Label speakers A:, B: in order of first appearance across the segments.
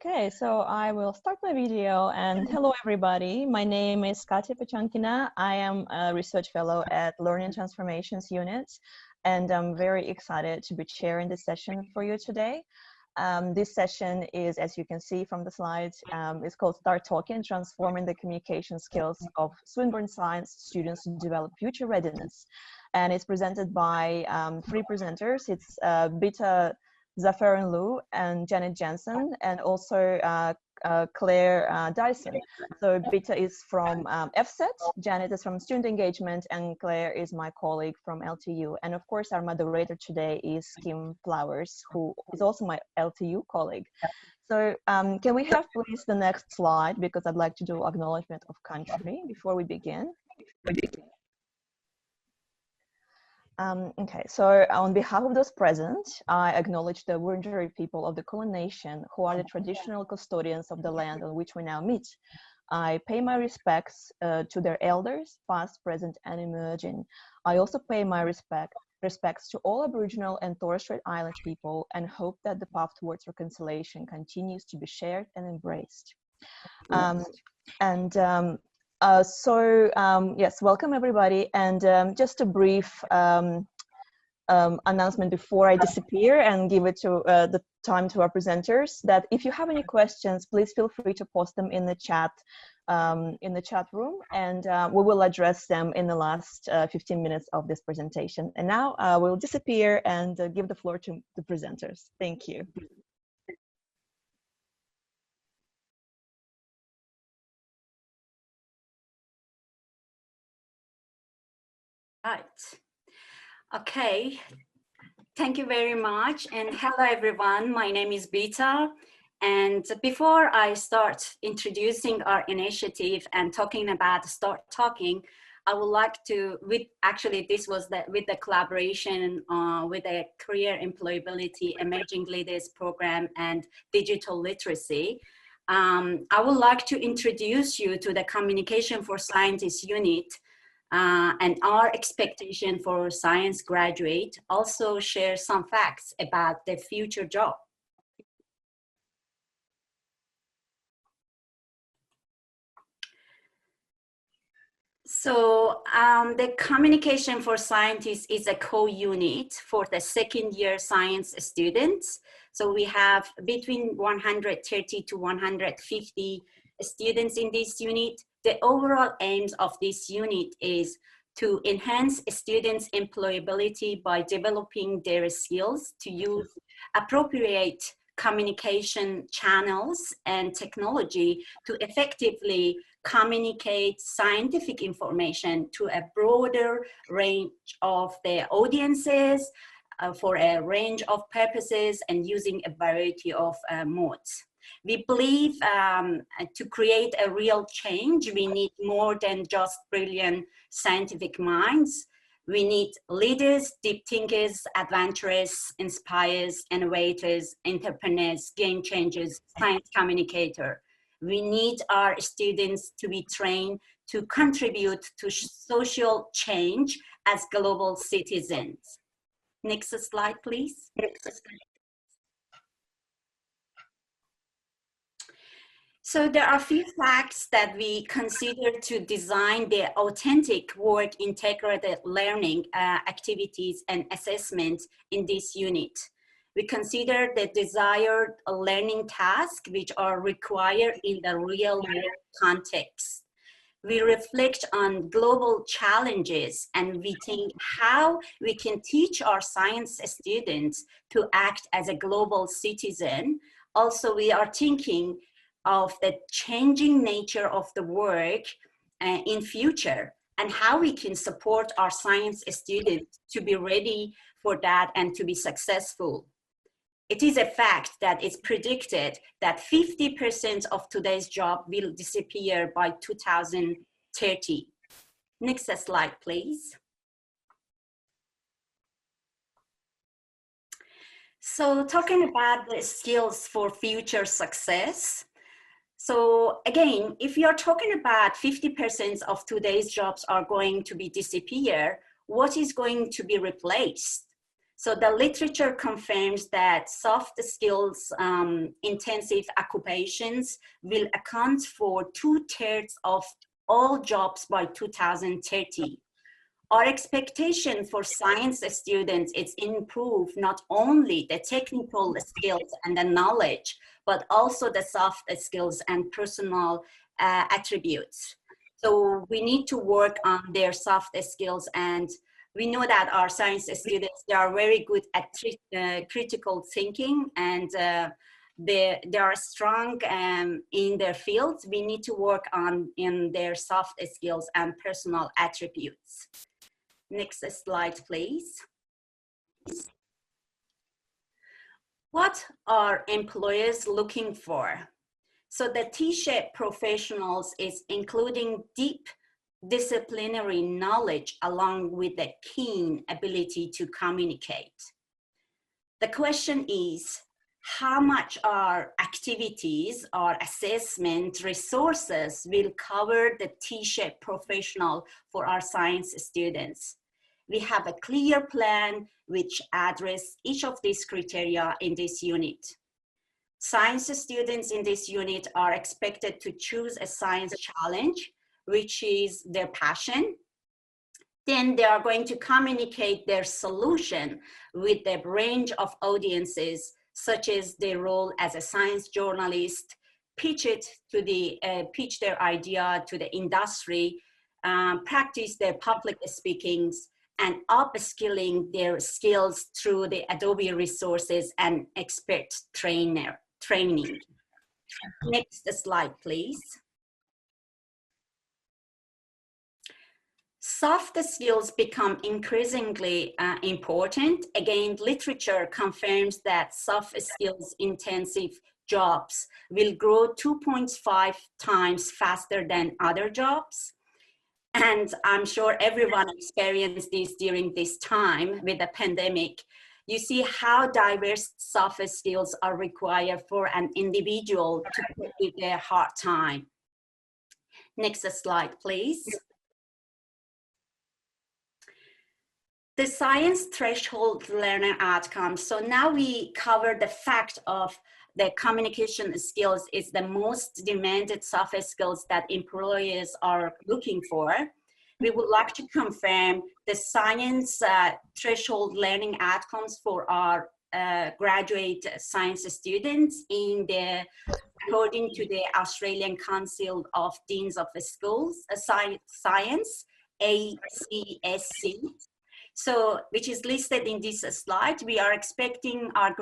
A: Okay, so I will start my video, and hello everybody. My name is Katya Pachankina. I am a research fellow at Learning Transformations Unit, and I'm very excited to be chairing this session for you today. This session is, as you can see from the slides, is called Start Talking, Transforming the Communication Skills of Swinburne Science Students to Develop Future Readiness. And it's presented by three presenters. It's Bita Zafaran Liu and Janet Jensen, and also Claire Dyson. So Bita is from FSET, Janet is from Student Engagement, and Claire is my colleague from LTU. And of course, our moderator today is Kim Flowers, who is also my LTU colleague. So can we have please the next slide, because I'd like to do acknowledgement of country before we begin. Okay, so on behalf of those present, I acknowledge the Wurundjeri people of the Kulin Nation, who are the traditional custodians of the land on which we now meet. I pay my respects to their elders, past, present, and emerging. I also pay my respects to all Aboriginal and Torres Strait Island people, and hope that the path towards reconciliation continues to be shared and embraced. Yes, welcome everybody, and just a brief announcement before I disappear and give it to the time to our presenters, that if you have any questions, please feel free to post them in the chat room, and we will address them in the last 15 minutes of this presentation. And now we'll disappear and give the floor to the presenters. Thank you.
B: Right. Okay. Thank you very much. And hello, everyone. My name is Bita. And before I start introducing our initiative and talking about Start Talking, I would like to, this was with the collaboration with the Career Employability Emerging Leaders Program and Digital Literacy. I would like to introduce you to the Communication for Scientists unit, and our expectation for science graduate, also share some facts about the future job. So the Communication for Scientists is a co-unit for the second year science students. So we have between 130 to 150 students in this unit. The overall aims of this unit is to enhance students' employability by developing their skills to use appropriate communication channels and technology to effectively communicate scientific information to a broader range of their audiences for a range of purposes and using a variety of modes. We believe to create a real change, we need more than just brilliant scientific minds. We need leaders, deep thinkers, adventurers, inspirers, innovators, entrepreneurs, game changers, science communicator. We need our students to be trained to contribute to social change as global citizens. Next slide, please. So there are a few facts that we consider to design the authentic work integrated learning activities and assessments in this unit. We consider the desired learning tasks which are required in the real world context. We reflect on global challenges and we think how we can teach our science students to act as a global citizen. Also, we are thinking of the changing nature of the work in future and how we can support our science students to be ready for that and to be successful. It is a fact that it's predicted that 50% of today's job will disappear by 2030. Next slide, please. So talking about the skills for future success. So again, if you're talking about 50% of today's jobs are going to be disappear, what is going to be replaced? So the literature confirms that soft skills intensive occupations will account for 2/3 of all jobs by 2030. Our expectation for science students is improve not only the technical skills and the knowledge, but also the soft skills and personal attributes. So we need to work on their soft skills, and we know that our science students, they are very good at critical thinking, and they are strong in their fields. We need to work on in their soft skills and personal attributes. Next slide, please. What are employers looking for? So the T-shaped professionals is including deep disciplinary knowledge along with a keen ability to communicate. The question is, how much our activities, our assessment resources will cover the T-shaped professional for our science students? We have a clear plan which address each of these criteria in this unit. Science students in this unit are expected to choose a science challenge, which is their passion. Then they are going to communicate their solution with a range of audiences, such as their role as a science journalist, pitch their idea to the industry, practice their public speakings, and upskilling their skills through the Adobe resources and expert training. Next slide, please. Soft skills become increasingly important. Again, literature confirms that soft skills intensive jobs will grow 2.5 times faster than other jobs. And I'm sure everyone experienced this during this time with the pandemic. You see how diverse soft skills are required for an individual to cope with their hard time. Next slide, please. The science threshold learner outcomes. So now we cover the fact of the communication skills is the most demanded soft skills that employers are looking for. We would like to confirm the science threshold learning outcomes for our graduate science students according to the Australian Council of Deans of Schools, Science, ACSC. So, which is listed in this slide. We are expecting our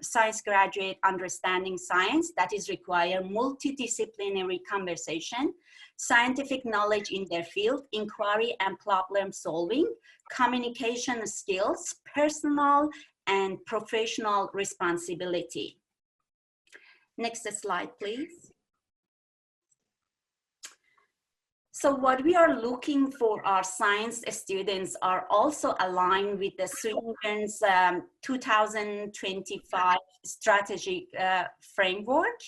B: science graduate understanding science that is require multidisciplinary conversation, scientific knowledge in their field, inquiry and problem solving, communication skills, personal and professional responsibility. Next slide, please. So what we are looking for our science students are also aligned with the Swinburne's 2025 strategic framework.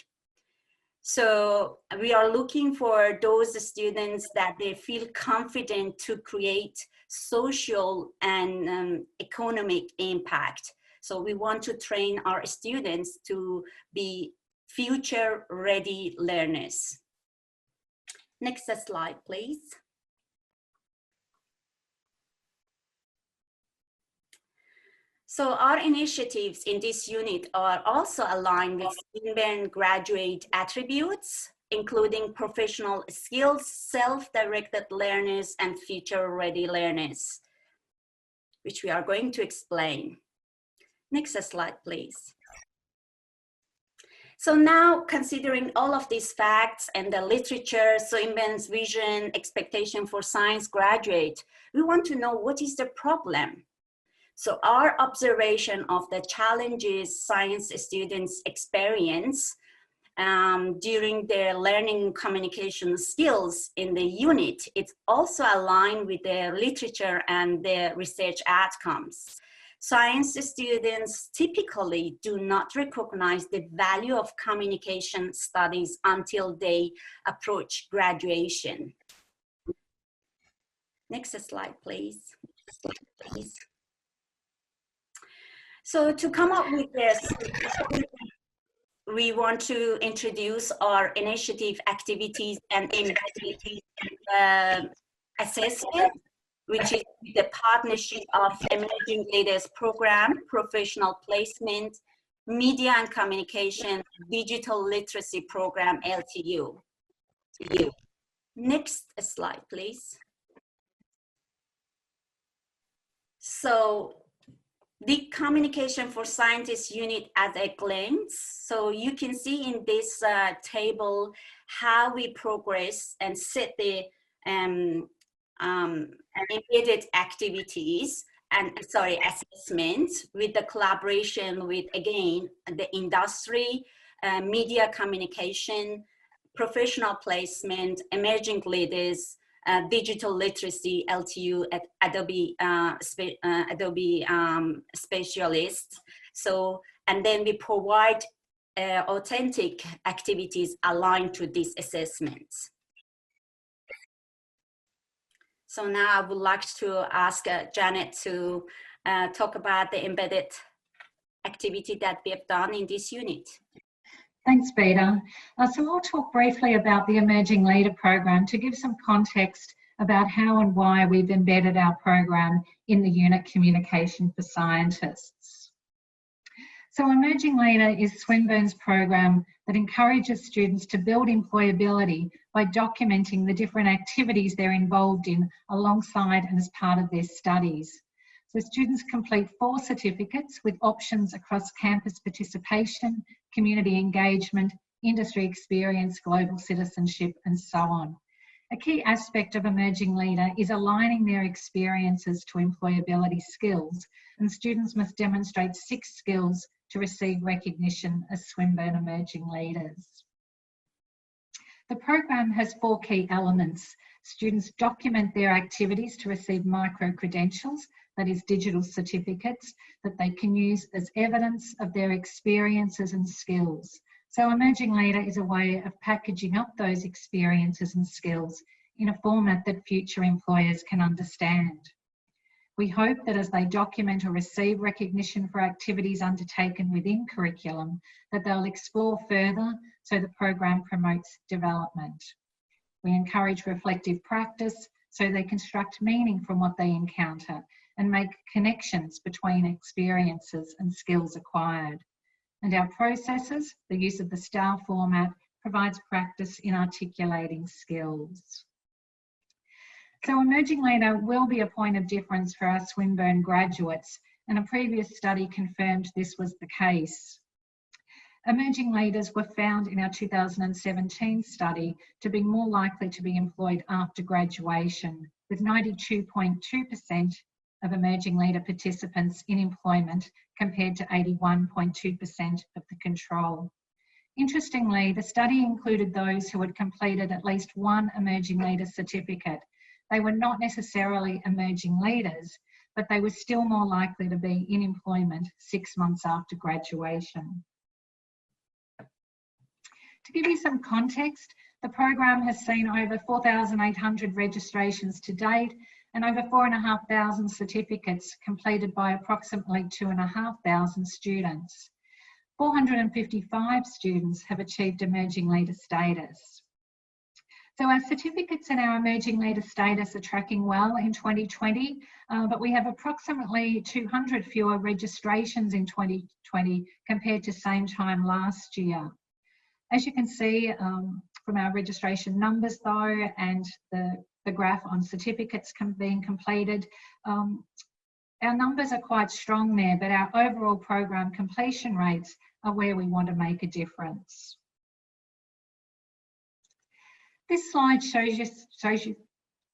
B: So we are looking for those students that they feel confident to create social and economic impact. So we want to train our students to be future-ready learners. Next slide, please. So our initiatives in this unit are also aligned with Swinburne graduate attributes, including professional skills, self-directed learners, and future-ready learners, which we are going to explain. Next slide, please. So now, considering all of these facts and the literature, Swinburne's vision, expectation for science graduate, we want to know what is the problem. So our observation of the challenges science students experience during their learning communication skills in the unit, it's also aligned with the literature and the research outcomes. Science students typically do not recognize the value of communication studies until they approach graduation. Next slide, please. So to come up with this, we want to introduce our initiative, activities, and assessment, which is the partnership of Emerging Leaders Program, Professional Placement, Media and Communication, Digital Literacy Program, LTU. Next slide, please. So the Communication for Scientists unit at a glance. So you can see in this table how we progress and set the embedded activities and assessment with the collaboration with, again, the industry, media communication, professional placement, emerging leaders, digital literacy, LTU at Adobe, Adobe specialists. So, and then we provide authentic activities aligned to these assessments. So now I would like to ask Janet to talk about the embedded activity that we have done in this unit.
C: Thanks, Beta. So I'll talk briefly about the Emerging Leader Program to give some context about how and why we've embedded our program in the unit Communication for Scientists. So Emerging Leader is Swinburne's program that encourages students to build employability by documenting the different activities they're involved in alongside and as part of their studies. So students complete 4 certificates with options across campus participation, community engagement, industry experience, global citizenship, and so on. A key aspect of Emerging Leader is aligning their experiences to employability skills, and students must demonstrate 6 skills to receive recognition as Swinburne Emerging Leaders. The program has 4 key elements. Students document their activities to receive micro-credentials, that is digital certificates, that they can use as evidence of their experiences and skills. So Emerging Leader is a way of packaging up those experiences and skills in a format that future employers can understand. We hope that as they document or receive recognition for activities undertaken within curriculum, that they'll explore further so the program promotes development. We encourage reflective practice so they construct meaning from what they encounter and make connections between experiences and skills acquired. And our processes, the use of the STAR format, provides practice in articulating skills. So Emerging Leader will be a point of difference for our Swinburne graduates, and a previous study confirmed this was the case. Emerging leaders were found in our 2017 study to be more likely to be employed after graduation, with 92.2% of emerging leader participants in employment compared to 81.2% of the control. Interestingly, the study included those who had completed at least 1 emerging leader certificate. They were not necessarily emerging leaders, but they were still more likely to be in employment 6 months after graduation. To give you some context, the program has seen over 4,800 registrations to date and over 4,500 certificates completed by approximately 2,500 students. 455 students have achieved Emerging Leader status. So our certificates and our Emerging Leader status are tracking well in 2020, but we have approximately 200 fewer registrations in 2020 compared to same time last year. As you can see from our registration numbers though, and the graph on certificates being completed, our numbers are quite strong there, but our overall program completion rates are where we want to make a difference. This slide shows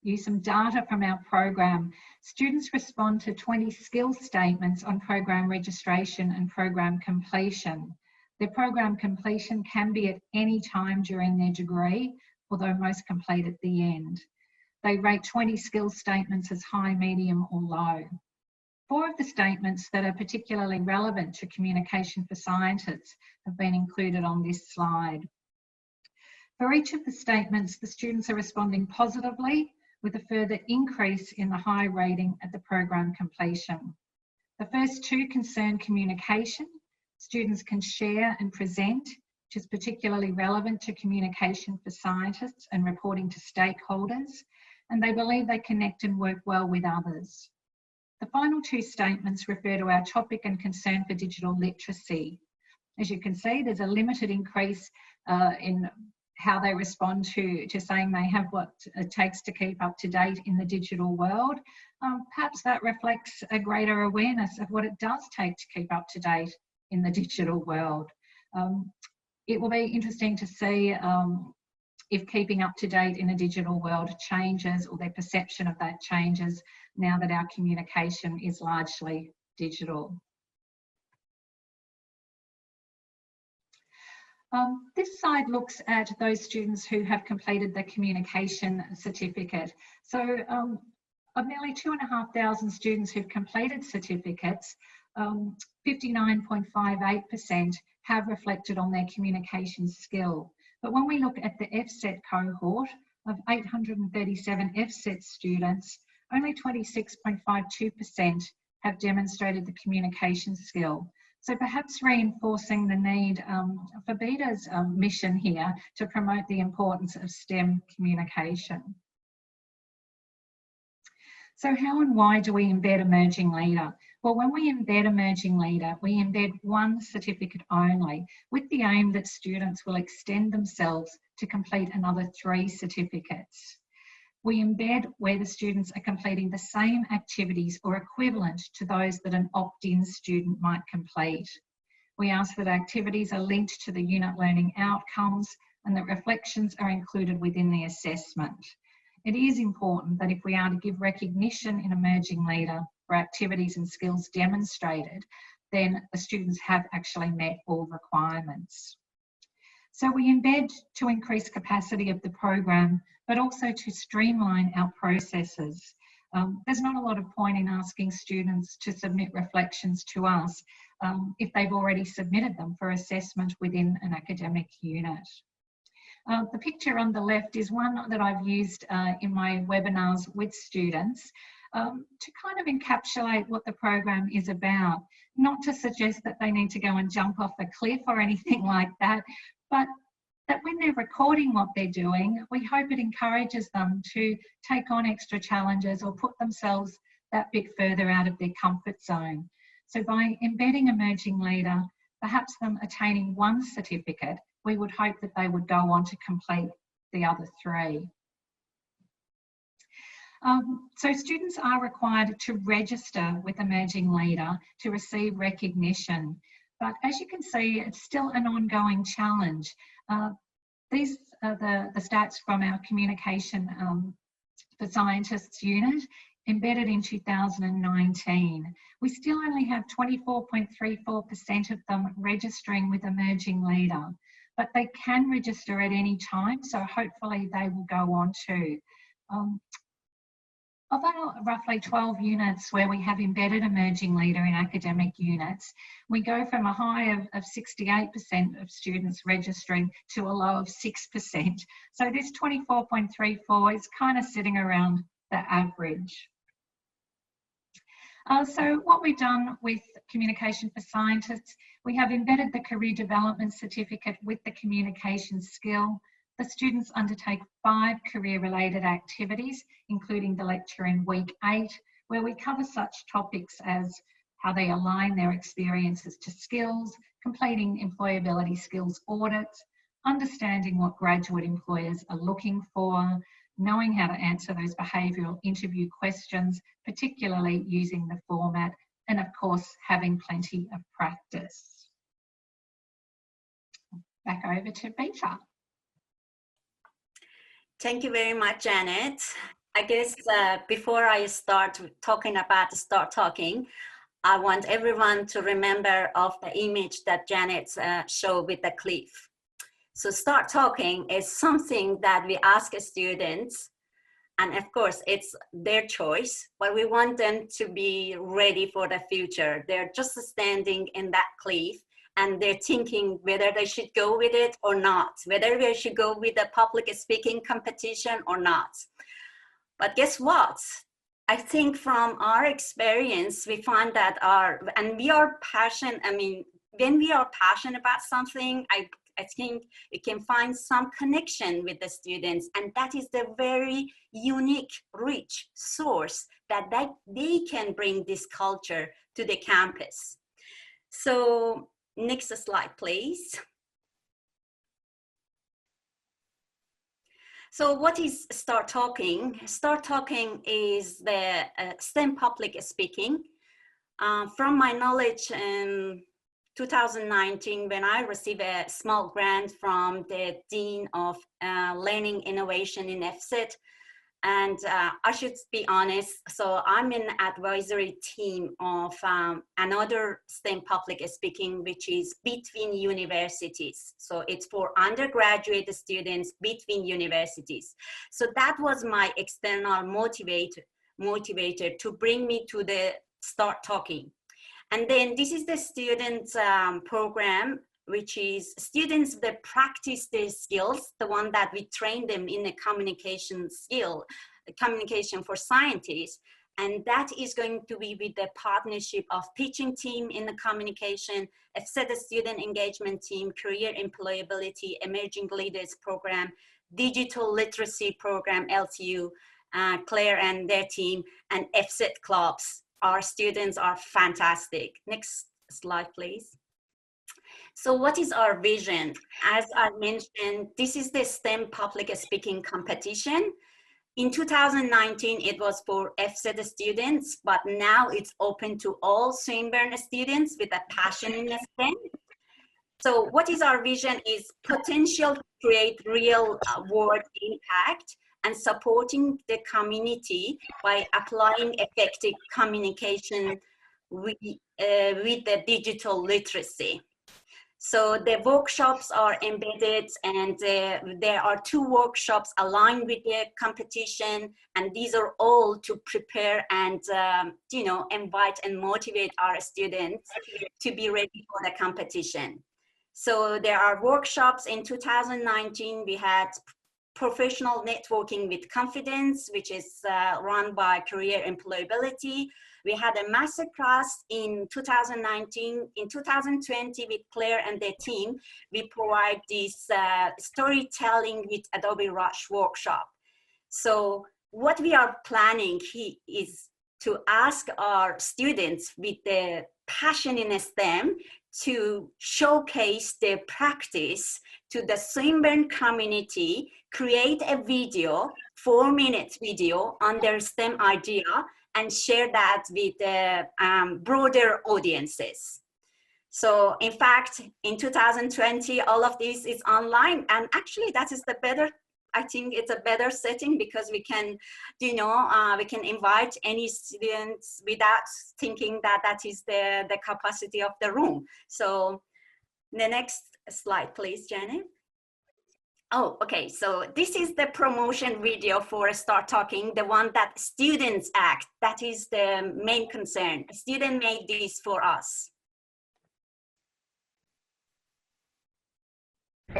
C: you some data from our program. Students respond to 20 skill statements on program registration and program completion. Their program completion can be at any time during their degree, although most complete at the end. They rate 20 skill statements as high, medium or low. 4 of the statements that are particularly relevant to Communication for Scientists have been included on this slide. For each of the statements, the students are responding positively with a further increase in the high rating at the program completion. The first two concern communication. Students can share and present, which is particularly relevant to communication for scientists and reporting to stakeholders, and they believe they connect and work well with others. The final two statements refer to our topic and concern for digital literacy. As you can see, there's a limited increase in how they respond to saying they have what it takes to keep up to date in the digital world. Perhaps that reflects a greater awareness of what it does take to keep up to date in the digital world. It will be interesting to see if keeping up to date in a digital world changes, or their perception of that changes now that our communication is largely digital. This slide looks at those students who have completed the communication certificate. So of nearly 2,500 students who've completed certificates, 59.58% have reflected on their communication skill. But when we look at the FSET cohort of 837 FSET students, only 26.52% have demonstrated the communication skill. So perhaps reinforcing the need for BETA's mission here to promote the importance of STEM communication. So how and why do we embed Emerging Leader? Well, when we embed Emerging Leader, we embed one certificate only, with the aim that students will extend themselves to complete another 3 certificates. We embed where the students are completing the same activities or equivalent to those that an opt-in student might complete. We ask that activities are linked to the unit learning outcomes and that reflections are included within the assessment. It is important that if we are to give recognition in Emerging Leader for activities and skills demonstrated, then the students have actually met all requirements. So we embed to increase capacity of the program, but also to streamline our processes. There's not a lot of point in asking students to submit reflections to us if they've already submitted them for assessment within an academic unit. The picture on the left is one that I've used in my webinars with students to kind of encapsulate what the program is about. Not to suggest that they need to go and jump off a cliff or anything like that, but that when they're recording what they're doing, we hope it encourages them to take on extra challenges or put themselves that bit further out of their comfort zone. So by embedding Emerging Leader, perhaps them attaining one certificate, we would hope that they would go on to complete the other 3. So students are required to register with Emerging Leader to receive recognition. But as you can see, it's still an ongoing challenge. These are the stats from our Communication for Scientists unit, embedded in 2019. We still only have 24.34% of them registering with Emerging Leader, but they can register at any time, so hopefully they will go on to. Of our roughly 12 units where we have embedded Emerging Leader in academic units, we go from a high of 68% of students registering to a low of 6%. So this 24.34 is kind of sitting around the average. So what we've done with Communication for Scientists, we have embedded the Career Development Certificate with the communication skill. The students undertake 5 career-related activities, including the lecture in week 8, where we cover such topics as how they align their experiences to skills, completing employability skills audits, understanding what graduate employers are looking for, knowing how to answer those behavioural interview questions, particularly using the format, and of course, having plenty of practice. Back over to Beta.
B: Thank you very much, Janet. I guess before I start talking, I want everyone to remember of the image that Janet showed with the cliff. So start talking is something that we ask students, and of course it's their choice, but we want them to be ready for the future. They're just standing in that cliff and they're thinking whether they should go with it or not, whether they should go with the public speaking competition or not. But guess what? I think from our experience, we find that we are passionate. I mean, when we are passionate about something, I think we can find some connection with the students, and that is the very unique, rich source that they can bring this culture to the campus. So next slide, please. So what is Start Talking? Start Talking is the STEM public speaking. From my knowledge in 2019, when I received a small grant from the Dean of Learning Innovation in FSET, and I should be honest, so I'm in advisory team of another STEM public speaking, which is between universities. So it's for undergraduate students between universities. So that was my external motivator to bring me to the Start Talking. And then this is the student program, which is students that practice their skills, the one that we train them in a communication skill, communication for scientists. And that is going to be with the partnership of pitching team in the communication, FSET student engagement team, career employability, emerging leaders program, digital literacy program, LTU, Claire and their team, and FSET clubs. Our students are fantastic. Next slide, please. So what is our vision? As I mentioned, this is the STEM public speaking competition. In 2019, it was for FSET students, but now it's open to all Swinburne students with a passion in STEM. So what is our vision is potential to create real world impact and supporting the community by applying effective communication with the digital literacy. So the workshops are embedded, and there are 2 workshops aligned with the competition, and these are all to prepare and you know, invite and motivate our students to be ready for the competition. So there are workshops. In 2019, we had professional networking with confidence, which is run by Career Employability. We had a masterclass in 2019. In 2020, with Claire and their team, we provide this storytelling with Adobe Rush workshop. So what we are planning is to ask our students with the passion in STEM to showcase their practice to the Swinburne community, create a video, 4-minute video on their STEM idea, and share that with the broader audiences. So in fact, in 2020, all of this is online, and actually that is the better, I think it's a better setting, because we can, you know, we can invite any students without thinking that that is the capacity of the room. So the next slide, please, Janet. Oh, okay, so this is the promotion video for Start Talking, the one that students act. That is the main concern. A student made this for us.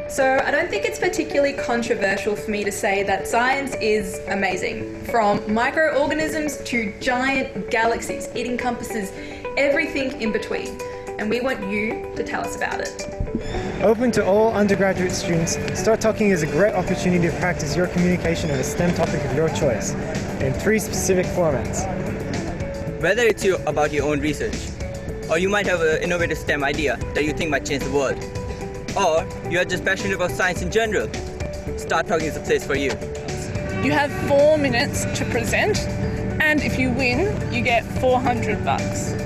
D: So I don't think it's particularly controversial for me to say that science is amazing. From microorganisms to giant galaxies, it encompasses everything in between. And we want you to tell us about it.
E: Open to all undergraduate students, Start Talking is a great opportunity to practice your communication on a STEM topic of your choice in 3 specific formats.
F: Whether it's about your own research, or you might have an innovative STEM idea that you think might change the world, or you are just passionate about science in general, Start Talking is the place for you.
G: You have 4 minutes to present, and if you win, you get $400.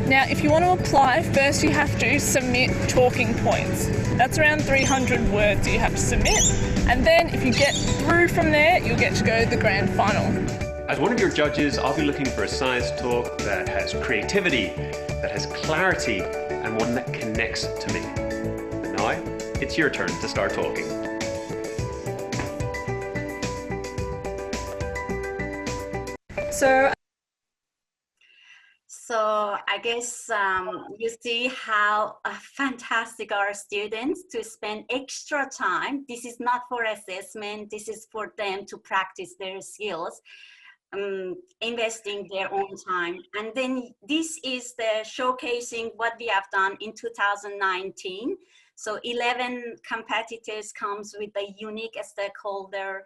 G: Now, if you want to apply, first you have to submit talking points. That's around 300 words you have to submit, and then if you get through from there, you'll get to go to the grand final.
H: As one of your judges, I'll be looking for a science talk that has creativity, that has clarity, and one that connects to me. And now, it's your turn to start talking.
B: So I guess you see how fantastic our students to spend extra time. This is not for assessment. This is for them to practice their skills. investing their own time. And then this is the showcasing what we have done in 2019. So 11 competitors comes with a unique stakeholder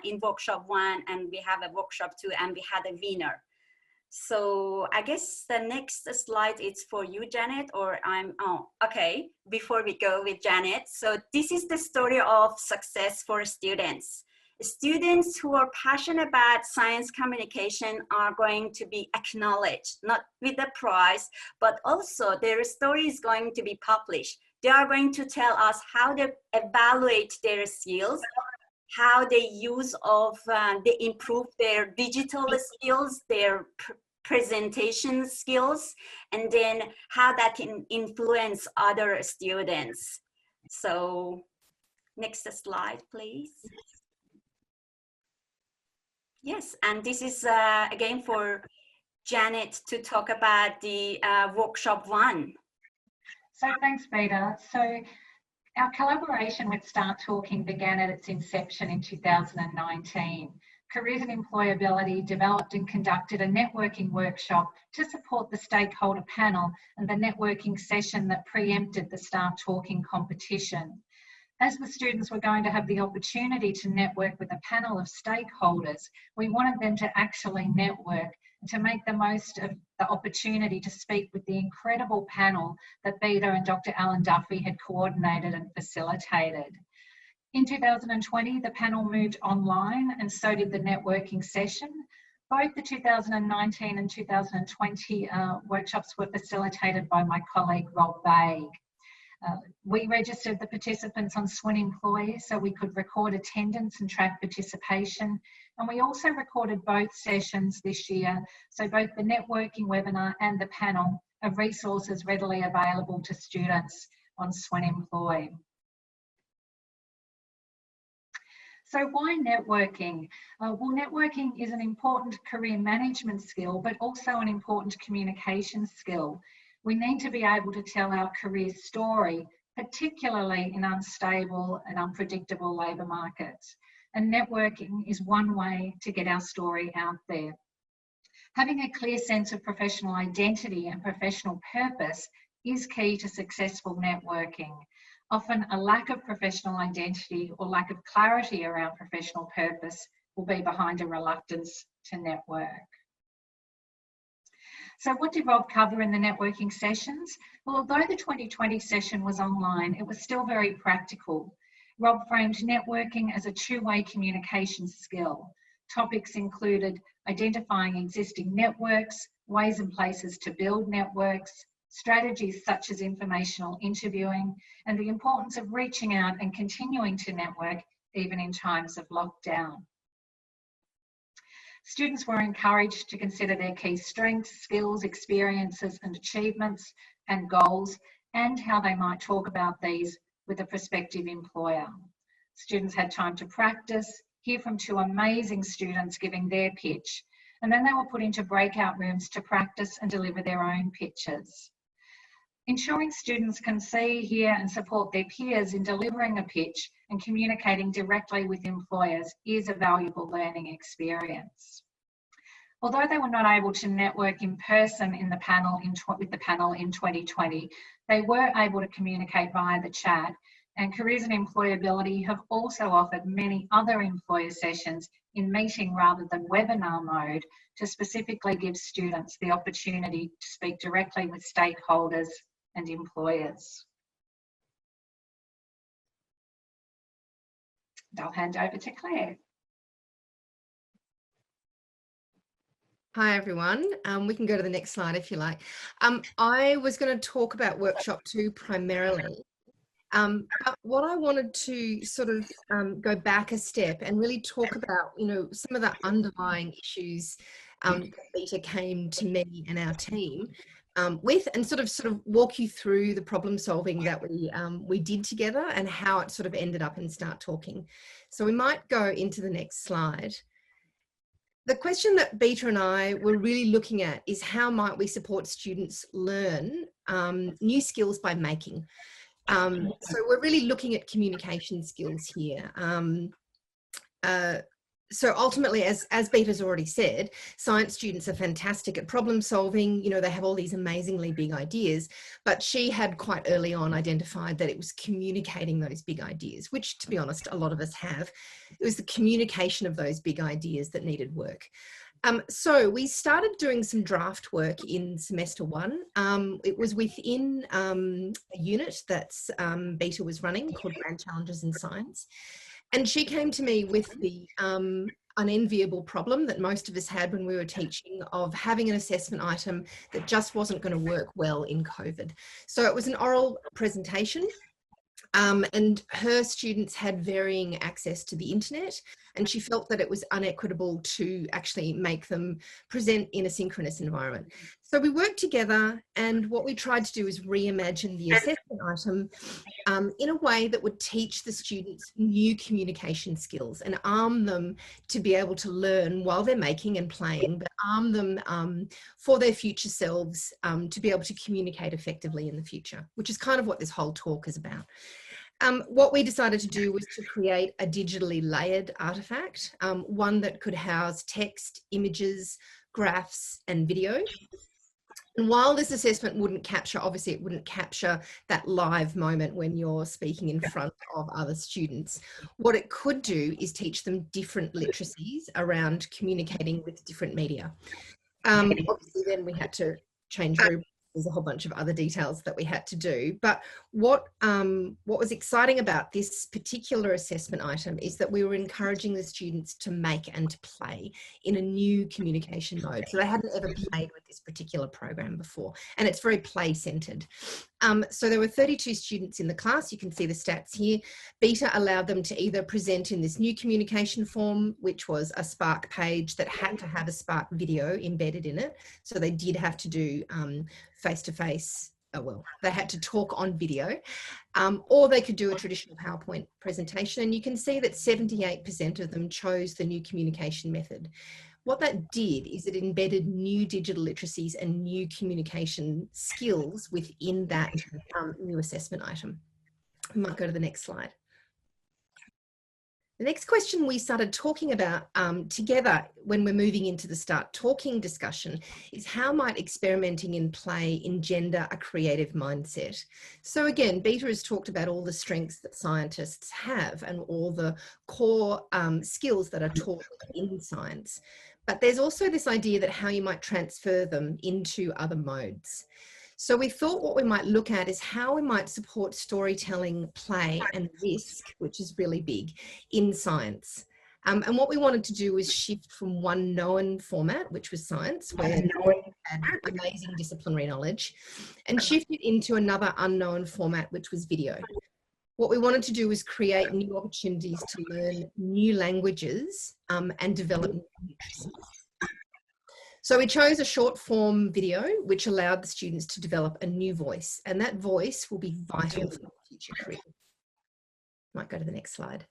B: in workshop 1, and we have a workshop 2, and we had a winner. So I guess the next slide is for you, Janet, or okay, before we go with Janet. So this is the story of success for students. Students who are passionate about science communication are going to be acknowledged, not with a prize, but also their story is going to be published. They are going to tell us how they evaluate their skills, how they they improve their digital skills, their presentation skills, and then how that can influence other students. So next slide, please. Yes, and this is again for Janet to talk about the workshop 1.
C: So thanks, Beta. So our collaboration with Start Talking began at its inception in 2019. Careers and Employability developed and conducted a networking workshop to support the stakeholder panel and the networking session that preempted the Start Talking competition. As the students were going to have the opportunity to network with a panel of stakeholders, we wanted them to actually network and to make the most of the opportunity to speak with the incredible panel that Beta and Dr. Alan Duffy had coordinated and facilitated. In 2020, the panel moved online, and so did the networking session. Both the 2019 and 2020 workshops were facilitated by my colleague Rob Baig. We registered the participants on Swinburne so we could record attendance and track participation. And we also recorded both sessions this year, so both the networking webinar and the panel are resources readily available to students on Swinburne. So why networking? Well, networking is an important career management skill, but also an important communication skill. We need to be able to tell our career story, particularly in unstable and unpredictable labour markets. And networking is one way to get our story out there. Having a clear sense of professional identity and professional purpose is key to successful networking. Often a lack of professional identity or lack of clarity around professional purpose will be behind a reluctance to network. So what did Rob cover in the networking sessions? Well, although the 2020 session was online, it was still very practical. Rob framed networking as a two-way communication skill. Topics included identifying existing networks, ways and places to build networks, strategies such as informational interviewing, and the importance of reaching out and continuing to network even in times of lockdown. Students were encouraged to consider their key strengths, skills, experiences and achievements and goals, and how they might talk about these with a prospective employer. Students had time to practice, hear from 2 amazing students giving their pitch, and then they were put into breakout rooms to practice and deliver their own pitches. Ensuring students can see, hear and support their peers in delivering a pitch and communicating directly with employers is a valuable learning experience. Although they were not able to network in person in the panel with the panel in 2020, they were able to communicate via the chat, and Careers and Employability have also offered many other employer sessions in meeting rather than webinar mode to specifically give students the opportunity to speak directly with stakeholders and employers. And I'll hand over to Claire.
I: Hi everyone, we can go to the next slide if you like. I was going to talk about workshop 2 primarily, but what I wanted to sort of go back a step and really talk about, you know, some of the underlying issues that Beta came to me and our team with, and sort of walk you through the problem solving that we did together and how it sort of ended up in Start Talking. So we might go into the next slide. The question that Beta and I were really looking at is how might we support students learn new skills by making. So we're really looking at communication skills here. So ultimately, as Beta's already said, science students are fantastic at problem solving. You know, they have all these amazingly big ideas, but she had quite early on identified that it was communicating those big ideas, which, to be honest, a lot of us have. It was the communication of those big ideas that needed work. So we started doing some draft work in semester 1. It was within a unit that's Beta was running called Grand Challenges in Science. And she came to me with the unenviable problem that most of us had when we were teaching of having an assessment item that just wasn't going to work well in COVID. So it was an oral presentation. And her students had varying access to the internet, and she felt that it was unequitable to actually make them present in a synchronous environment. So we worked together, and what we tried to do is reimagine the assessment item in a way that would teach the students new communication skills and arm them to be able to learn while they're making and playing, but arm them for their future selves to be able to communicate effectively in the future, which is kind of what this whole talk is about. What we decided to do was to create a digitally layered artifact, one that could house text, images, graphs, and video. And while this assessment wouldn't capture, obviously it wouldn't capture that live moment when you're speaking in front of other students, what it could do is teach them different literacies around communicating with different media. Obviously then we had to change rubrics. There's a whole bunch of other details that we had to do. But what was exciting about this particular assessment item is that we were encouraging the students to make and to play in a new communication mode. So they hadn't ever played with this particular program before, and it's very play-centered. So there were 32 students in the class. You can see the stats here. Beta allowed them to either present in this new communication form, which was a Spark page that had to have a Spark video embedded in it. So they did have to do face-to-face, they had to talk on video, or they could do a traditional PowerPoint presentation. And you can see that 78% of them chose the new communication method. What that did is it embedded new digital literacies and new communication skills within that new assessment item. I might go to the next slide. The next question we started talking about together when we're moving into the start talking discussion is how might experimenting in play engender a creative mindset? So again, Beta has talked about all the strengths that scientists have and all the core skills that are taught in science. But there's also this idea that how you might transfer them into other modes. So we thought what we might look at is how we might support storytelling, play and risk, which is really big, in science. And what we wanted to do was shift from one known format, which was science, where no one had amazing disciplinary knowledge, and shift it into another unknown format, which was video. What we wanted to do was create new opportunities to learn new languages and develop new literacies. So we chose a short form video, which allowed the students to develop a new voice, and that voice will be vital for their future career. Might go to the next slide.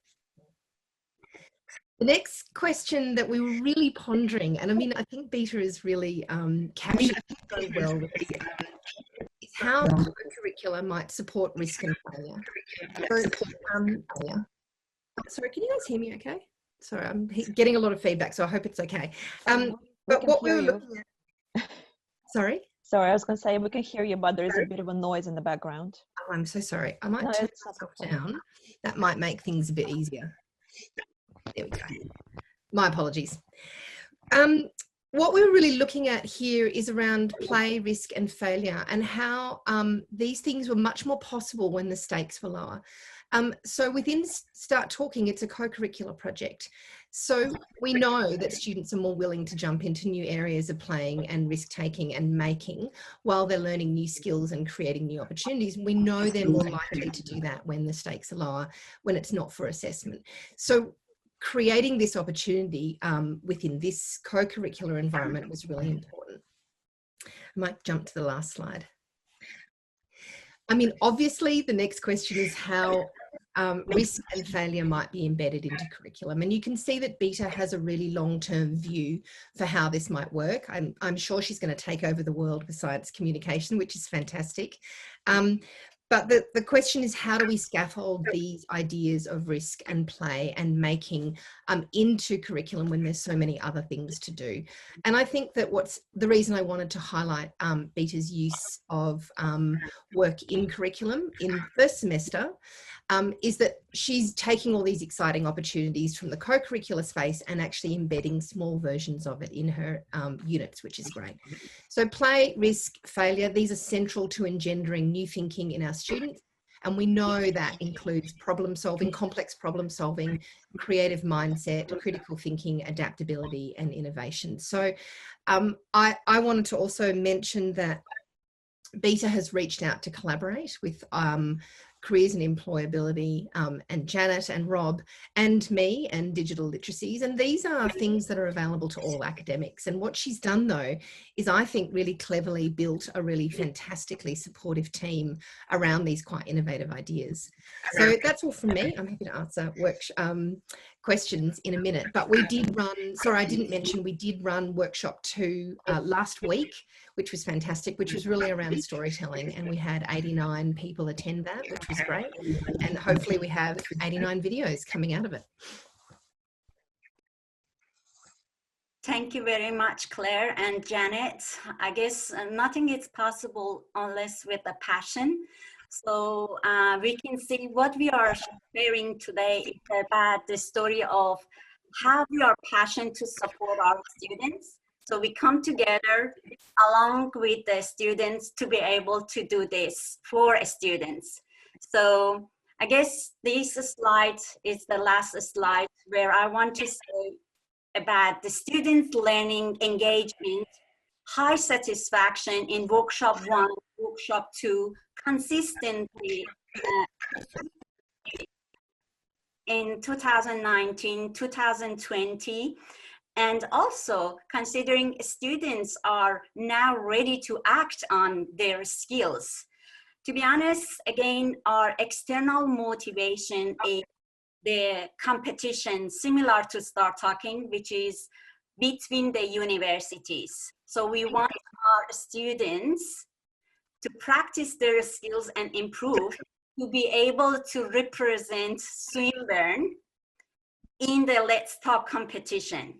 I: The next question that we were really pondering, and I mean, I think Beta is really captured so well with this, is how curricula might support risk and failure. So, sorry, can you guys hear me okay? Sorry, I'm getting a lot of feedback, so I hope it's okay. But what we were looking at, sorry?
A: Sorry, I was going to say we can hear you, but there is a bit of a noise in the background.
I: Oh, I'm so sorry. I might turn myself down. That might make things a bit easier. There we go. My apologies. What we're really looking at here is around play, risk and failure, and how these things were much more possible when the stakes were lower. So within Start Talking, it's a co-curricular project. So we know that students are more willing to jump into new areas of playing and risk-taking and making while they're learning new skills and creating new opportunities. We know they're more likely to do that when the stakes are lower, when it's not for assessment. So creating this opportunity within this co-curricular environment was really important. I might jump to the last slide. I mean, obviously, the next question is how risk and failure might be embedded into curriculum. And you can see that Beta has a really long-term view for how this might work. I'm sure she's going to take over the world with science communication, which is fantastic. But the question is, how do we scaffold these ideas of risk and play and making into curriculum when there's so many other things to do? And I think that what's the reason I wanted to highlight Beta's use of work in curriculum in first semester is that she's taking all these exciting opportunities from the co-curricular space and actually embedding small versions of it in her units, which is great. So play, risk, failure, these are central to engendering new thinking in our students. And we know that includes problem solving, complex problem solving, creative mindset, critical thinking, adaptability, and innovation. So I wanted to also mention that Beta has reached out to collaborate with Careers and Employability and Janet and Rob and me and Digital Literacies. And these are things that are available to all academics. And what she's done, though, is I think really cleverly built a really fantastically supportive team around these quite innovative ideas. So that's all from me. I'm happy to answer questions in a minute. But we did run, sorry, I didn't mention, we did run workshop 2 last week, which was fantastic, which was really around storytelling. And we had 89 people attend that, which was great. And hopefully we have 89 videos coming out of it.
B: Thank you very much, Claire and Janet. I guess nothing is possible unless with a passion. So we can see what we are sharing today is about the story of how we are passionate to support our students. So we come together along with the students to be able to do this for students. So I guess this slide is the last slide where I want to say about the students' learning engagement, high satisfaction in workshop 1, workshop 2, consistently in 2019, 2020, and also considering students are now ready to act on their skills. To be honest, again, our external motivation is the competition similar to Start Talking, which is between the universities. So we want our students to practice their skills and improve to be able to represent Swinburne in the Let's Talk competition.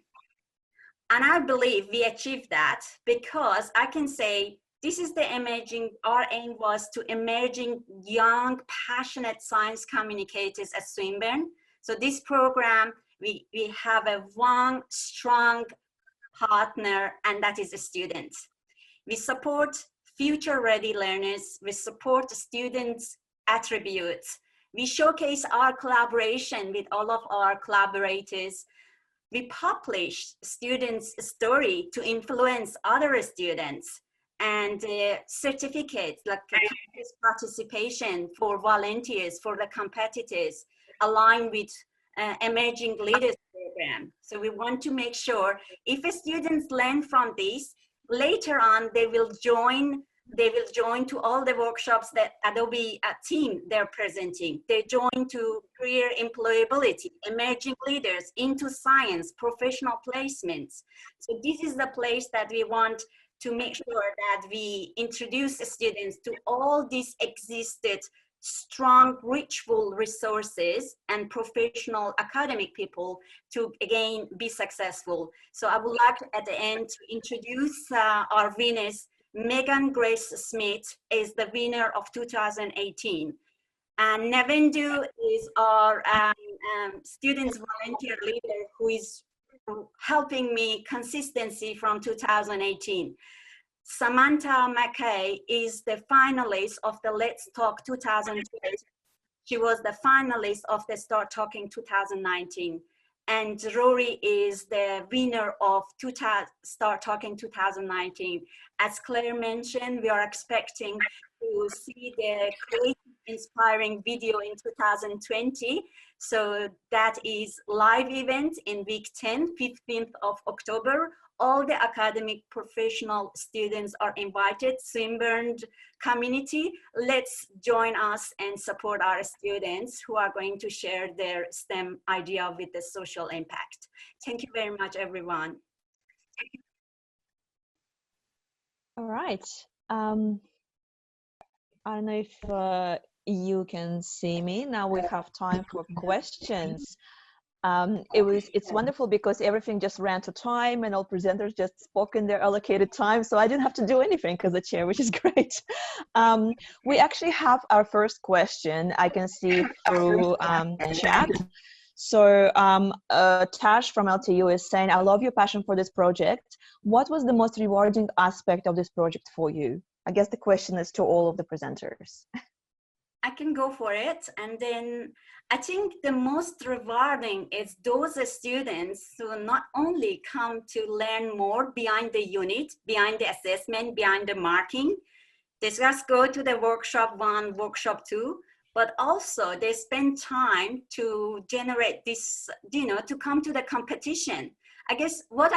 B: And I believe we achieved that because I can say this is the emerging, our aim was to emerging young, passionate science communicators at Swinburne. So this program, we have one strong partner, and that is the students. We support future-ready learners. We support students' attributes. We showcase our collaboration with all of our collaborators. We publish students' story to influence other students, and certificates like participation for volunteers, for the competitors, align with emerging leaders program. So we want to make sure if students learn from this, later on they will join to all the workshops that Adobe team they're presenting. They join to career employability, emerging leaders, into science, professional placements. So this is the place that we want to make sure that we introduce students to all these existed strong, reachable resources and professional academic people to, again, be successful. So I would like at the end to introduce our winners. Megan Grace Smith is the winner of 2018. And Navendu is our students volunteer leader who is helping me consistency from 2018. Samantha McKay is the finalist of the Let's Talk 2020. She was the finalist of the Start Talking 2019. And Rory is the winner of Start Talking 2019. As Claire mentioned, we are expecting to see the creative inspiring video in 2020. So that is live event in week 10, 15th of October. All the academic professional students are invited. Swinburne community, let's join us and support our students who are going to share their STEM idea with the social impact. Thank you very much, everyone.
A: All right. I don't know if you can see me. Now we have time for questions. It's wonderful because everything just ran to time and all presenters just spoke in their allocated time. So I didn't have to do anything because the chair, which is great. We actually have our first question. I can see through chat. So Tash from LTU is saying, I love your passion for this project. What was the most rewarding aspect of this project for you? I guess the question is to all of the presenters.
B: I can go for it. And then I think the most rewarding is those students who not only come to learn more behind the unit, behind the assessment, behind the marking, they just go to the workshop 1, workshop 2, but also they spend time to generate this, to come to the competition. I guess what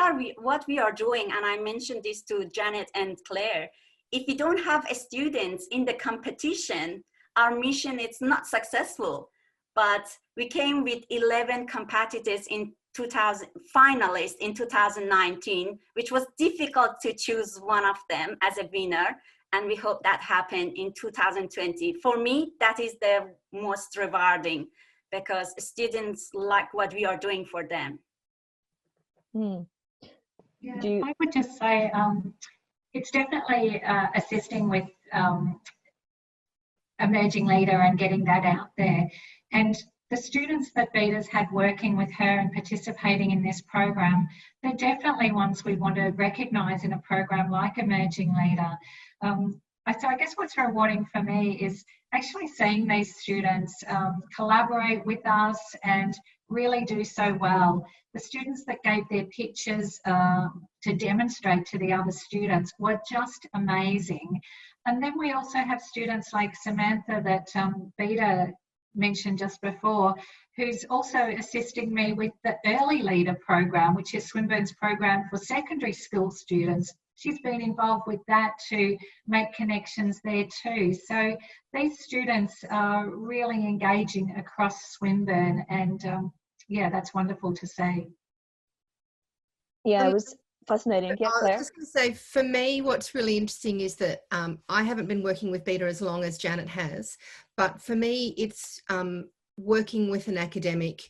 B: we are doing, and I mentioned this to Janet and Claire, if we don't have students in the competition, our mission is not successful. But we came with 11 competitors in 2000, finalists in 2019, which was difficult to choose one of them as a winner. And we hope that happened in 2020. For me, that is the most rewarding because students like what we are doing for them.
C: Yeah, I would just say it's definitely assisting with emerging leader and getting that out there. And the students that Beta's had working with her and participating in this program, they're definitely ones we want to recognise in a program like Emerging Leader. So I guess what's rewarding for me is actually seeing these students collaborate with us and really do so well. The students that gave their pictures to demonstrate to the other students were just amazing. And then we also have students like Samantha that Beta mentioned just before, who's also assisting me with the Early Leader program, which is Swinburne's program for secondary school students. She's been involved with that to make connections there too. So these students are really engaging across Swinburne, and yeah, that's wonderful to see.
A: Yeah, it was fascinating. Yeah, Claire?
I: I was just going to say, for me, what's really interesting is that I haven't been working with Beta as long as Janet has, but for me, it's working with an academic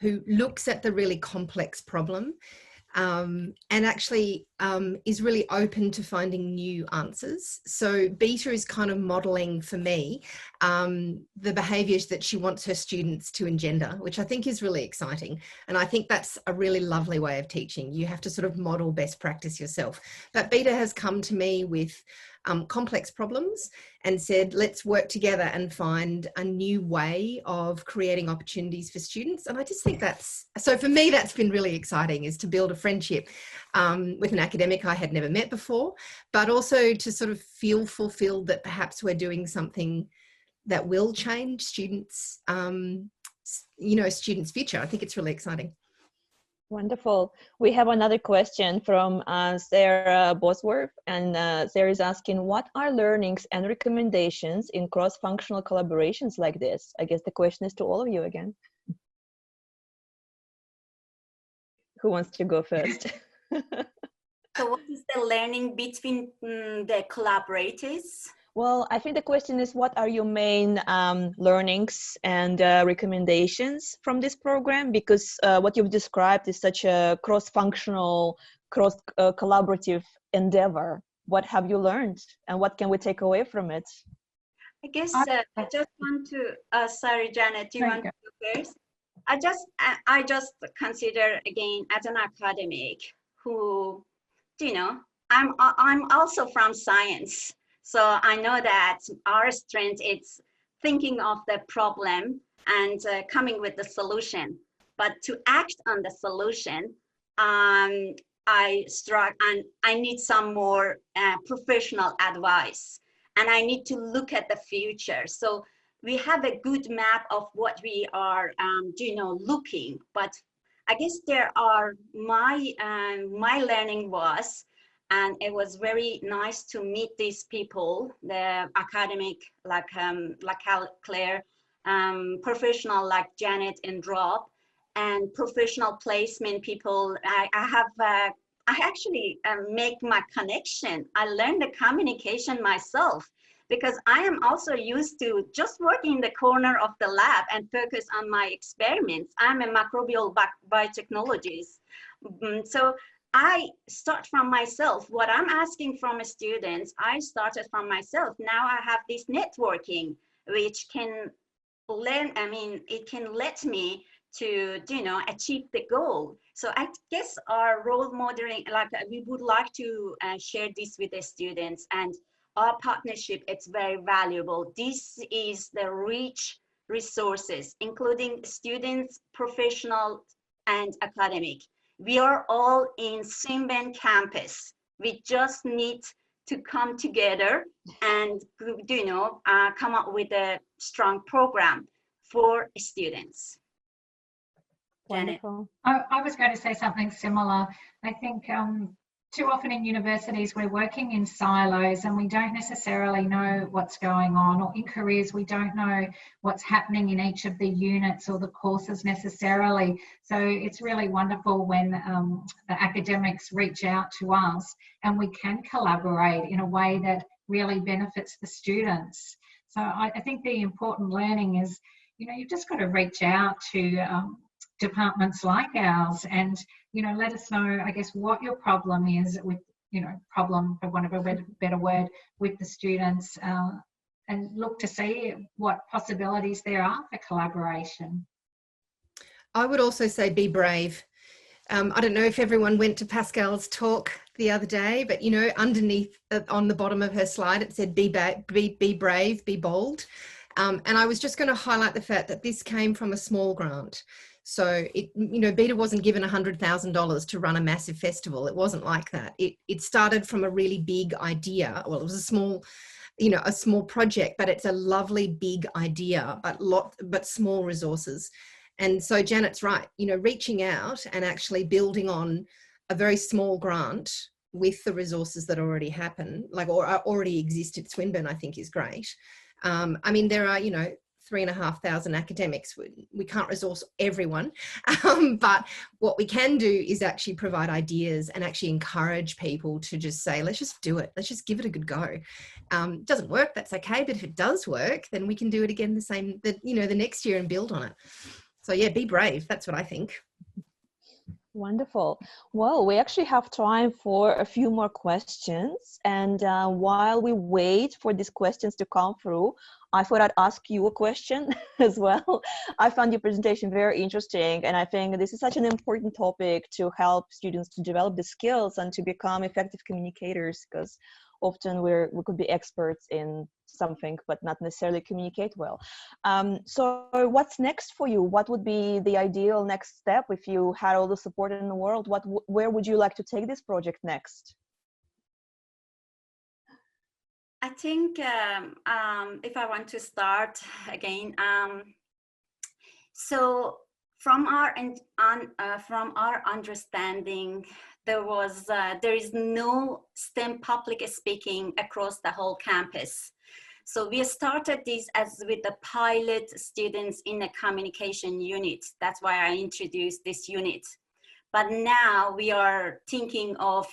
I: who looks at the really complex problem and actually is really open to finding new answers. So Beta is kind of modelling for me the behaviours that she wants her students to engender, which I think is really exciting. And I think that's a really lovely way of teaching. You have to sort of model best practice yourself. But Beta has come to me with complex problems and said, let's work together and find a new way of creating opportunities for students. And I just think that's, so for me, that's been really exciting, is to build a friendship with an academic I had never met before, but also to sort of feel fulfilled that perhaps we're doing something that will change students, students' future. I think it's really exciting.
A: Wonderful. We have another question from Sarah Bosworth, and Sarah is asking, what are learnings and recommendations in cross-functional collaborations like this? I guess the question is to all of you again. Who wants to go first?
B: So what is the learning between the collaborators?
A: Well, I think the question is, what are your main learnings and recommendations from this program? Because what you've described is such a cross-functional, collaborative endeavor. What have you learned and what can we take away from it?
B: I guess I just want to, sorry, Janet, do you want to go first? I just consider, again, as an academic who, I'm also from science. So I know that our strength is thinking of the problem and coming with the solution. But to act on the solution, I need some more professional advice. And I need to look at the future. So we have a good map of what we are, looking. But I guess there are my learning was. And it was very nice to meet these people, the academic like Claire, professional like Janet and Rob, and professional placement people. I actually make my connection. I learned the communication myself because I am also used to just working in the corner of the lab and focus on my experiments. I'm a microbial biotechnologist. So I start from myself. What I'm asking from students, I started from myself. Now I have this networking, which can it can let me to, achieve the goal. So I guess our role modeling, like we would like to share this with the students, and our partnership, it's very valuable. This is the rich resources, including students, professional, and academic. We are all in Swinburne campus. We just need to come together and, come up with a strong program for students.
A: Wonderful.
C: I was going to say something similar. I think too often in universities we're working in silos and we don't necessarily know what's going on, or in careers we don't know what's happening in each of the units or the courses necessarily. So it's really wonderful when the academics reach out to us and we can collaborate in a way that really benefits the students. So I think the important learning is, you've just got to reach out to departments like ours and, let us know, I guess, what your problem is with, problem, for want of a better word, with the students, and look to see what possibilities there are for collaboration.
I: I would also say be brave. I don't know if everyone went to Pascal's talk the other day, but, underneath on the bottom of her slide, it said be brave, be bold. And I was just going to highlight the fact that this came from a small grant. So Beta wasn't given $100,000 to run a massive festival. It wasn't like that. It started from a really big idea. Well, it was a small project, but it's a lovely big idea, but small resources. And so Janet's right, reaching out and actually building on a very small grant with the resources that already happen, or already exist at Swinburne, I think is great. There are, 3,500 academics. We can't resource everyone, but what we can do is actually provide ideas and actually encourage people to just say, let's just do it. Let's just give it a good go. It doesn't work, that's okay. But if it does work, then we can do it again the next year and build on it. So yeah, be brave. That's what I think.
A: Wonderful. Well, we actually have time for a few more questions. And while we wait for these questions to come through, I thought I'd ask you a question as well. I found your presentation very interesting, and I think this is such an important topic to help students to develop the skills and to become effective communicators, because often we could be experts in something but not necessarily communicate well. So what's next for you? What would be the ideal next step if you had all the support in the world? Where would you like to take this project next?
B: I think if I want to start again, so from our understanding, there is no STEM public speaking across the whole campus. So we started this as with the pilot students in a communication unit. That's why I introduced this unit. But now we are thinking of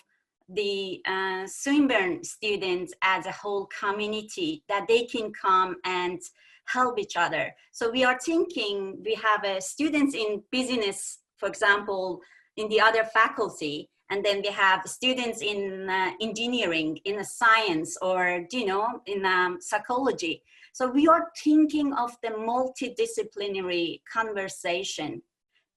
B: the Swinburne students as a whole community, that they can come and help each other. So we are thinking, we have students in business, for example, in the other faculty, and then we have students in engineering, in science, or in psychology. So we are thinking of the multidisciplinary conversation,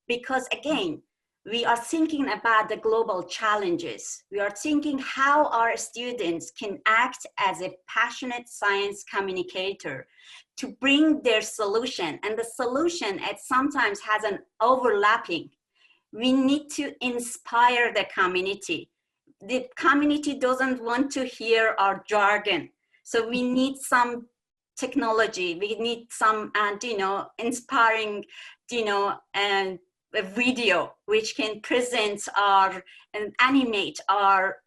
B: because again, we are thinking about the global challenges. We are thinking how our students can act as a passionate science communicator to bring their solution. And the solution, it sometimes has an overlapping. We need to inspire the community. The community doesn't want to hear our jargon. So we need some technology. We need some, inspiring, and a video which can present and animate our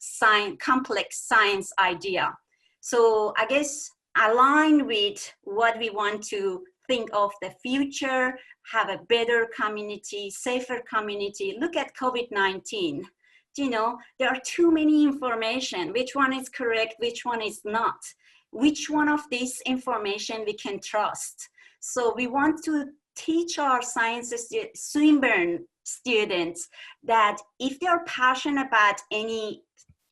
B: complex science idea. So I guess align with what we want to think of the future, have a better community, safer community. Look at COVID-19. There are too many information. Which one is correct? Which one is not? which one of this information we can trust. So we want to teach our science Swinburne students that if they're passionate about any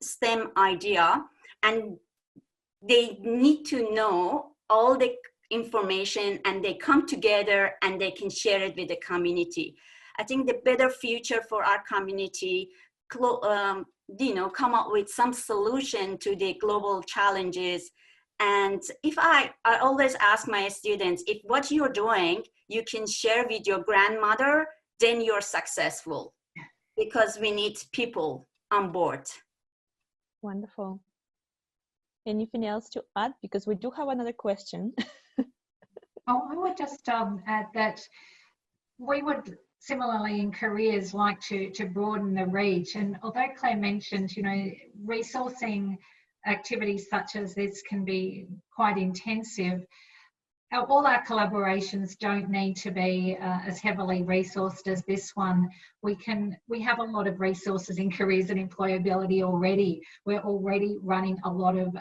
B: STEM idea and they need to know all the information and they come together and they can share it with the community. I think the better future for our community, come up with some solution to the global challenges. And if I always ask my students, if what you're doing, you can share with your grandmother, then you're successful, because we need people on board.
A: Wonderful. Anything else to add? Because we do have another question.
C: Oh, I would just add that we would similarly in careers like to broaden the reach. And although Claire mentioned, resourcing activities such as this can be quite intensive, all our collaborations don't need to be as heavily resourced as this one. We have a lot of resources in careers and employability already. We're already running a lot of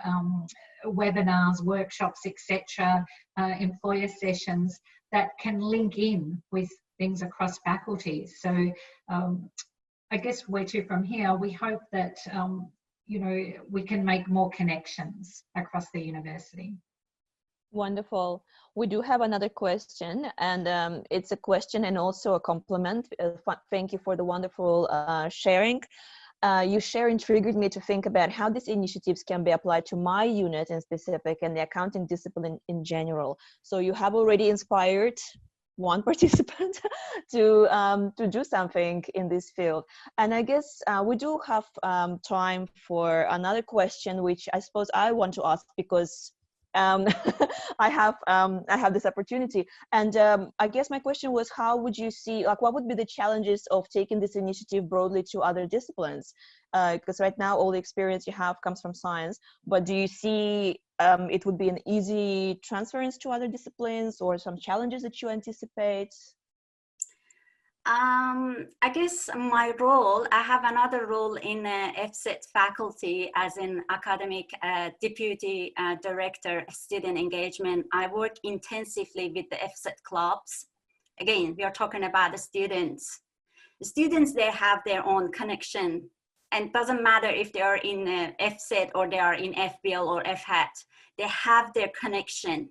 C: webinars, workshops, etc., employer sessions that can link in with things across faculties. So I guess where to from here, we hope that we can make more connections across the university.
A: Wonderful. We do have another question, and it's a question and also a compliment. Thank you for the wonderful sharing. Your sharing triggered me to think about how these initiatives can be applied to my unit in specific and the accounting discipline in general. So you have already inspired one participant to do something in this field. And I guess we do have time for another question, which I suppose I want to ask because I have this opportunity. And I guess my question was, how would you see, what would be the challenges of taking this initiative broadly to other disciplines? Because right now all the experience you have comes from science, but do you see it would be an easy transference to other disciplines, or some challenges that you anticipate?
B: I guess my role, I have another role in FSET faculty as an academic deputy director, student engagement. I work intensively with the FSET clubs. Again, we are talking about the students. The students, they have their own connection, and it doesn't matter if they are in FSET or they are in FBL or FHAT, they have their connection.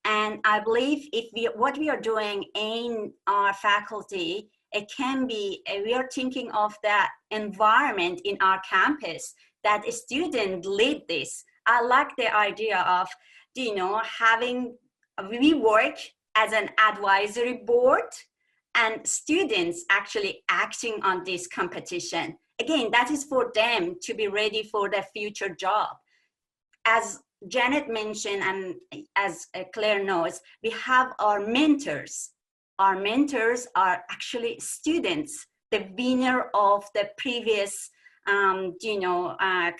B: And I believe what we are doing in our faculty, it can be, we are thinking of that environment in our campus, that a student lead this. I like the idea of, we work as an advisory board and students actually acting on this competition. Again, that is for them to be ready for their future job. As Janet mentioned, and as Claire knows, we have our mentors. Our mentors are actually students, the winner of the previous,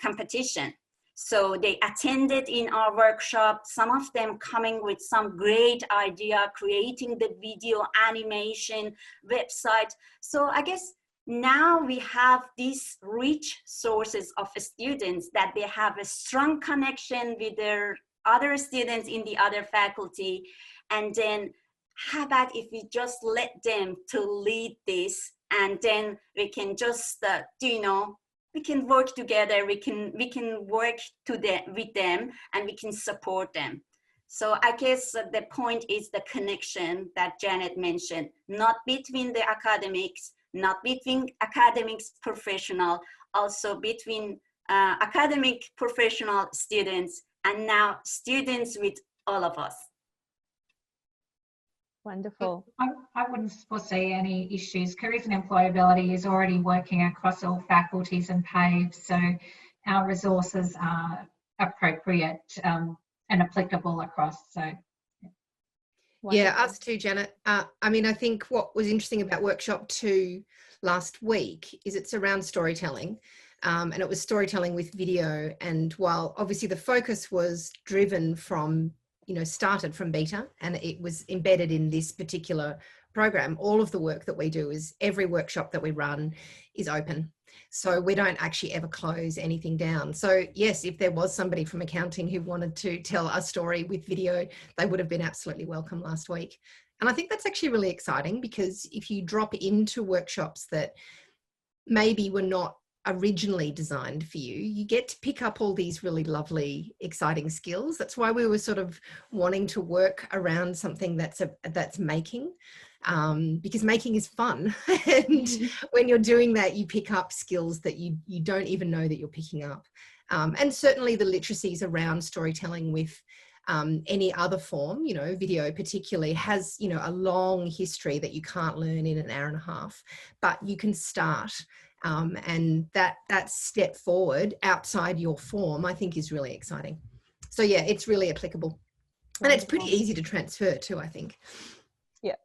B: competition. So they attended in our workshop, some of them coming with some great idea, creating the video, animation, website. So I guess now we have these rich sources of students that they have a strong connection with their other students in the other faculty. And then how about if we just let them to lead this, and then we can just, we can work together, we can work with them, and we can support them. So I guess the point is the connection that Janet mentioned, not between the academics, not between academics professional, also between academic professional students, and now students with all of us.
A: Wonderful.
C: I wouldn't foresee any issues. Careers and employability is already working across all faculties and PAVEs, so our resources are appropriate and applicable across. So.
I: Yeah, us too, Janet. I think what was interesting about Workshop 2 last week is it's around storytelling, and it was storytelling with video. And while obviously the focus was driven from, started from beta, and it was embedded in this particular program, all of the work that we do is every workshop that we run is open. So we don't actually ever close anything down. So yes, if there was somebody from accounting who wanted to tell a story with video, they would have been absolutely welcome last week. And I think that's actually really exciting, because if you drop into workshops that maybe were not originally designed for you, you get to pick up all these really lovely, exciting skills. That's why we were sort of wanting to work around something that's making, because making is fun. And when you're doing that, you pick up skills that you don't even know that you're picking up. And certainly the literacies around storytelling with any other form, you know, video particularly, has, you know, a long history that you can't learn in an hour and a half, but you can start. And that step forward outside your form, I think, is really exciting. So yeah, it's really applicable. And it's pretty easy to transfer too, I think.
A: Yeah.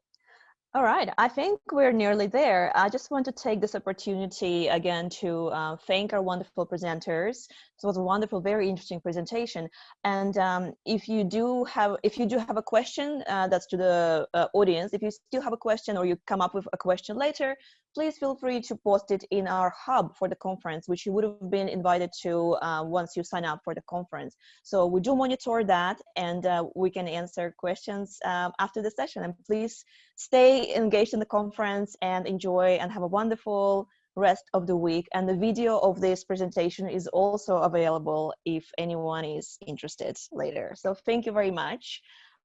A: All right, I think we're nearly there. I just want to take this opportunity again to thank our wonderful presenters. It was a wonderful, very interesting presentation. And if you do have a question, that's to the audience. If you still have a question, or you come up with a question later, please feel free to post it in our hub for the conference, which you would have been invited to once you sign up for the conference. So we do monitor that, and we can answer questions after the session. And please stay engaged in the conference and enjoy and have a wonderful rest of the week. And the video of this presentation is also available if anyone is interested later. So thank you very much,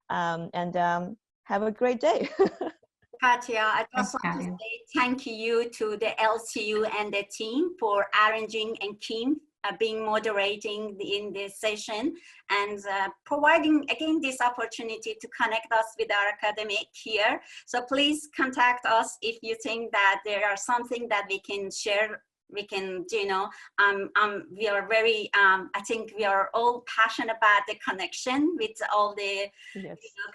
A: and have a great day.
B: Katya, I just want to say thank you to the LCU and the team for arranging, and Kim being moderating in this session, and providing again this opportunity to connect us with our academic here. So please contact us if you think that there are something that we can share. We can, you know, we are very, I think we are all passionate about the connection with all the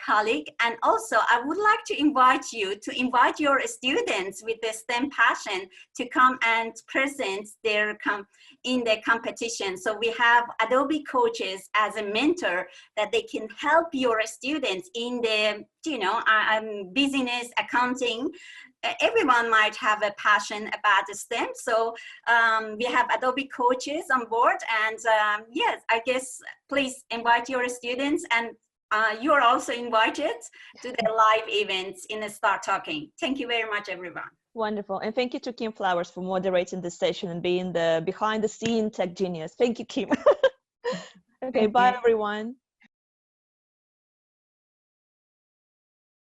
B: colleagues. And also, I would like to invite you to invite your students with the STEM passion to come and present their in the competition. So we have Adobe coaches as a mentor that they can help your students in the, you know, business, accounting. Everyone might have a passion about the STEM. So we have Adobe coaches on board, and yes, I guess please invite your students, and you are also invited to the live events in the Start Talking. Thank you very much, everyone.
A: Wonderful. And thank you to Kim Flowers for moderating this session and being the behind the scene tech genius. Thank you, Kim. Okay, bye everyone.